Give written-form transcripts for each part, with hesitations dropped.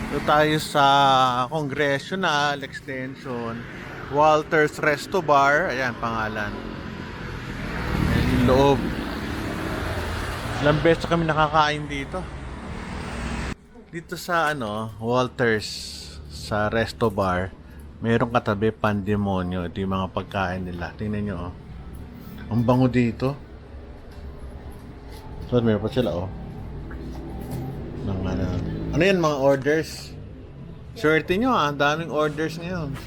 Ito tayo sa Congressional Extension Walters Resto Bar. Ayan pangalan. Ayan yung loob. Ilang beses kami nakakain dito. Dito sa Walters sa Resto Bar, mayroong katabi Pandemonyo. Ito yung mga pagkain nila. Tingnan nyo oh. Ang bango dito. So, meron pa sila oh. Ano yan mga orders? Swerte nyo ah, daming orders ngayon.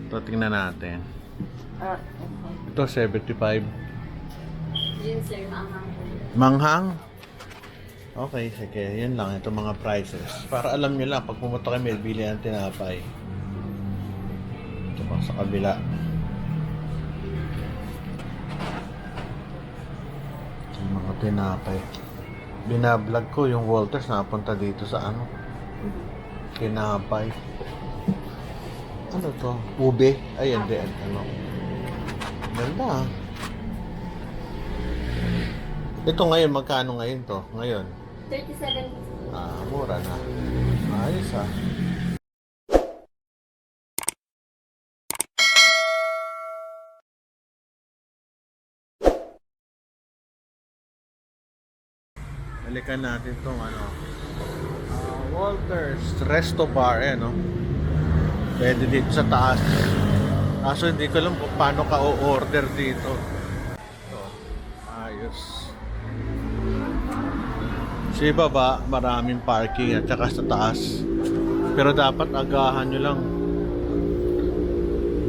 Ito, tingnan natin. Okay. Ito, 75. Yun sir, manghang. Manghang? Okay, sige. Yun lang. Ito mga prices. Para alam nyo lang, pag pumunta kami, bili ng tinapay. Ito pa sa kabila. Yung mga tinapay. Binablog ko yung Walters napunta dito sa tinapay. Ano to? Ube? Ay, hindi. Ganda ah. Ito ngayon, magkano ngayon to? Ngayon? 37. Mura na. Ayos ah. Balikan natin tong Walters Resto Bar, no? Pwede dito sa taas. Kaso hindi ko alam kung paano ka o-order dito. Ito, ayos. Sa baba, maraming parking at saka sa taas. Pero dapat agahan nyo lang.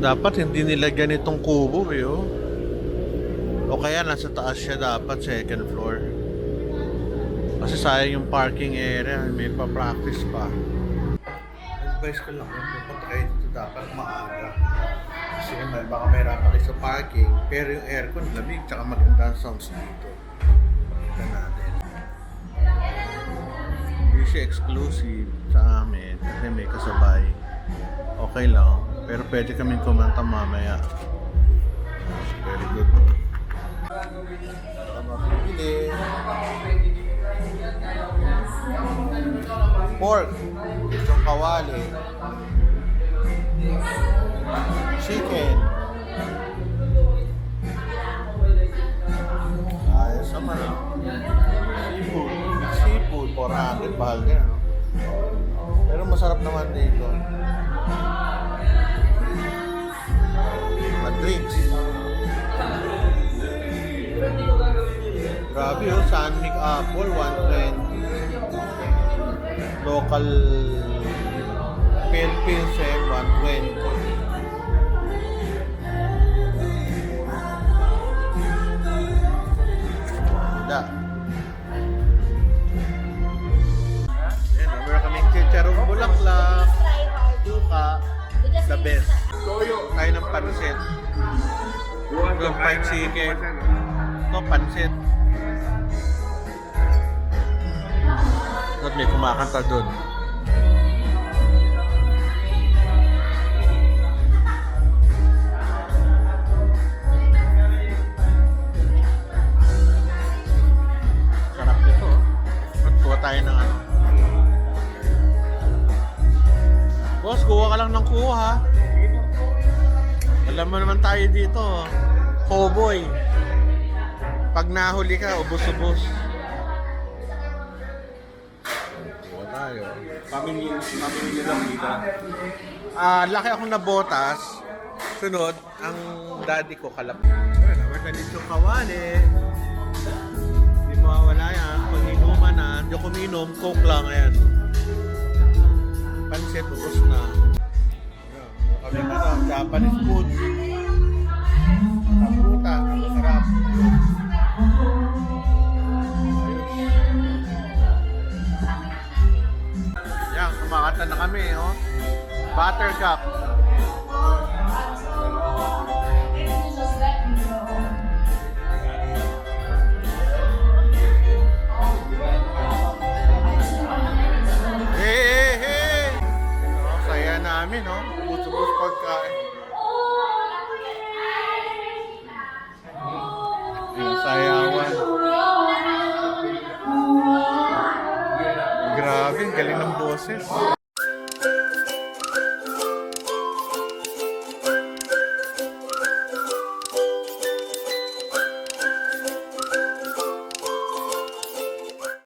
Dapat hindi nilagyan itong kubo oh. O kaya nasa taas siya dapat, second floor. Kasi sayang yung parking area, may pa-practice pa. Advice ko lang, pupunta kayo dito dapat maaga. Kasi baka mahirapan kayo sa parking, pero yung aircon lamig, tsaka maganda ang sounds dito. Pakita natin. Hindi siya exclusive sa amin, kasi may kasabay. Okay lang, pero pwede kaming kumanta mamaya. Very good. Tama pipili. Pork, itong kawali, chicken, ayos naman seafood 400 bahal din pero masarap naman dito. Drinks, grabe oh, San Mig Apple 120. Local Philippines 120. Ganda. Ayan, meron kaming chicharong bulaklak, tuka, the best. Tayo ng pansit. Yung fried chicken. Ito, pansit. At may kumakanta doon. Sarap nito. At kuha tayo ng Boss, kuha ka lang ng kuha. Alam mo naman tayo dito. Cowboy. Pag nahuli ka, ubos-ubos. Pamilya lang dito. Laki akong nabotas. Sunod, ang daddy ko kalap. Meron dito kawali. Hindi mawawala yan. Pag inuman na, hindi ako uminom, coke lang. Ayan. Pansit, ubos na. Kami Japanese food. Taputa, masarap. Kumakanta na kami, oh. Buttercup. Hey, hey, hey! Saya namin, oh. Bus-bus pagkain. Sayawan. Grabe, galing ng boses.